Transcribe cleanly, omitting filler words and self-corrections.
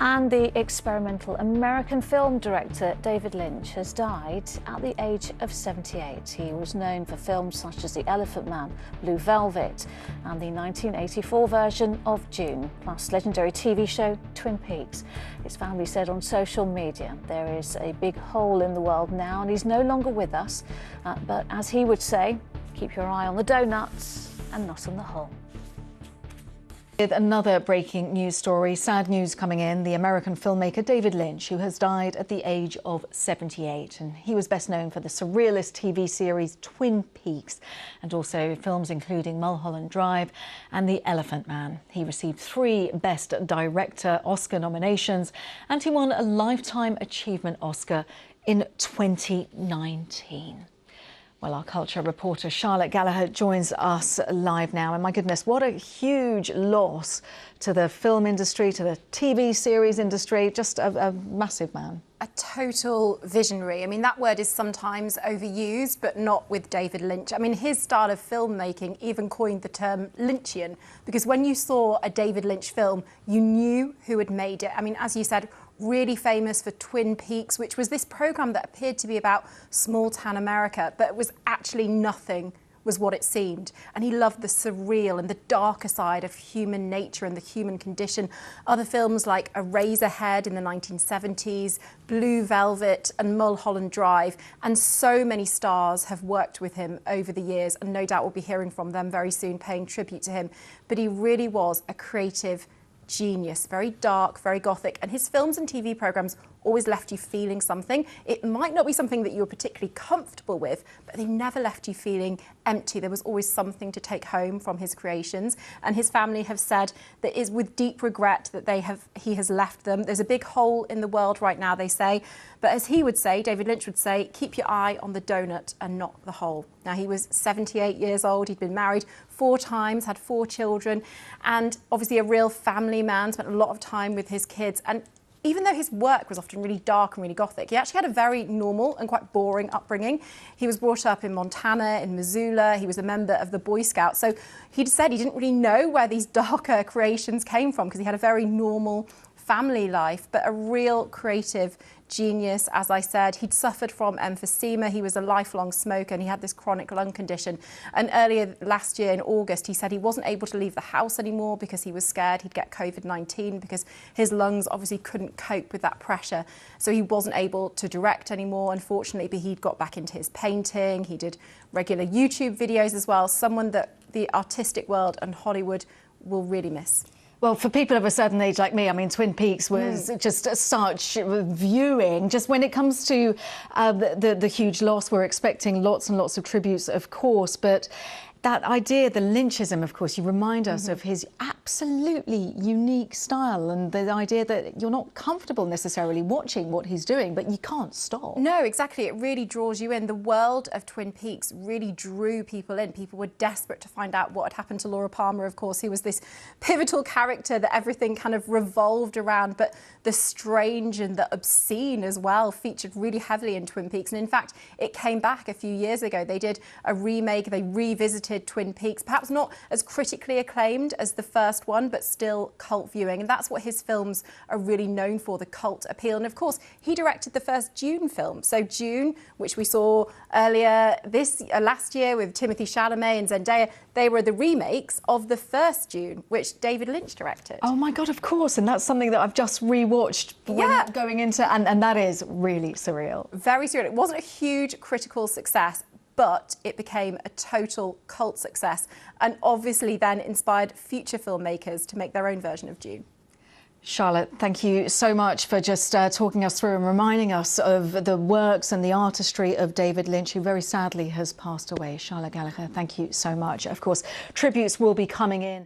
And the experimental American film director David Lynch has died at the age of 78. He was known for films such as The Elephant Man, Blue Velvet, and the 1984 version of Dune, plus legendary TV show Twin Peaks. His family said on social media, there is a big hole in the world now and he's no longer with us. But as he would say, keep your eye on the donuts and not on the hole. With another breaking news story, sad news coming in, the American filmmaker David Lynch, who has died at the age of 78. And he was best known for the surrealist TV series Twin Peaks and also films including Mulholland Drive and The Elephant Man. He received 3 Best Director Oscar nominations and he won a Lifetime Achievement Oscar in 2019. Well, our culture reporter Charlotte Gallagher joins us live now. And my goodness, what a huge loss to the film industry, to the TV series industry. Just a massive man. A total visionary. I mean, that word is sometimes overused, but not with David Lynch. I mean, his style of filmmaking even coined the term Lynchian, because when you saw a David Lynch film, you knew who had made it. I mean, as you said, really famous for Twin Peaks, which was this program that appeared to be about small town America, but it was actually nothing was what it seemed. And he loved the surreal and the darker side of human nature and the human condition. Other films like Eraserhead in the 1970s, Blue Velvet and Mulholland Drive, and so many stars have worked with him over the years, and no doubt we'll be hearing from them very soon, paying tribute to him. But he really was a creative genius, very dark, very gothic, and his films and TV programmes always left you feeling something. It might not be something that you were particularly comfortable with, but they never left you feeling empty. There was always something to take home from his creations, and his family have said that it is with deep regret that he has left them. There's a big hole in the world right now, they say, but as he would say, David Lynch would say, keep your eye on the donut and not the hole. Now, he was 78 years old, he'd been married 4 times, had 4 children, and obviously a real family man, spent a lot of time with his kids. And even though his work was often really dark and really gothic, he actually had a very normal and quite boring upbringing. He was brought up in Montana, in Missoula. He was a member of the Boy Scouts. So he'd said he didn't really know where these darker creations came from because he had a very normal family life, but a real creative genius. As I said, he'd suffered from emphysema. He was a lifelong smoker and he had this chronic lung condition. And earlier last year in August, he said he wasn't able to leave the house anymore because he was scared he'd get COVID-19 because his lungs obviously couldn't cope with that pressure. So he wasn't able to direct anymore, unfortunately, but he'd got back into his painting. He did regular YouTube videos as well, someone that the artistic world and Hollywood will really miss. Well, for people of a certain age like me, I mean, Twin Peaks was just such viewing. Just when it comes to the huge loss, we're expecting lots and lots of tributes, of course, but that idea, the Lynchism, of course, you remind us of his absolutely unique style and the idea that you're not comfortable necessarily watching what he's doing, but you can't stop. No, exactly. It really draws you in. The world of Twin Peaks really drew people in. People were desperate to find out what had happened to Laura Palmer, of course, who was this pivotal character that everything kind of revolved around, but the strange and the obscene as well featured really heavily in Twin Peaks. And in fact, it came back a few years ago. They did a remake, they revisited Twin Peaks, perhaps not as critically acclaimed as the first one, but still cult viewing. And that's what his films are really known for, the cult appeal. And of course, he directed the first Dune film. So Dune, which we saw earlier last year with Timothée Chalamet and Zendaya, they were the remakes of the first Dune, which David Lynch directed. Oh my God, of course. And that's something that I've just rewatched going into, and that is really surreal. Very surreal. It wasn't a huge critical success, but it became a total cult success and obviously then inspired future filmmakers to make their own version of Dune. Charlotte, thank you so much for just talking us through and reminding us of the works and the artistry of David Lynch, who very sadly has passed away. Charlotte Gallagher, thank you so much. Of course, tributes will be coming in.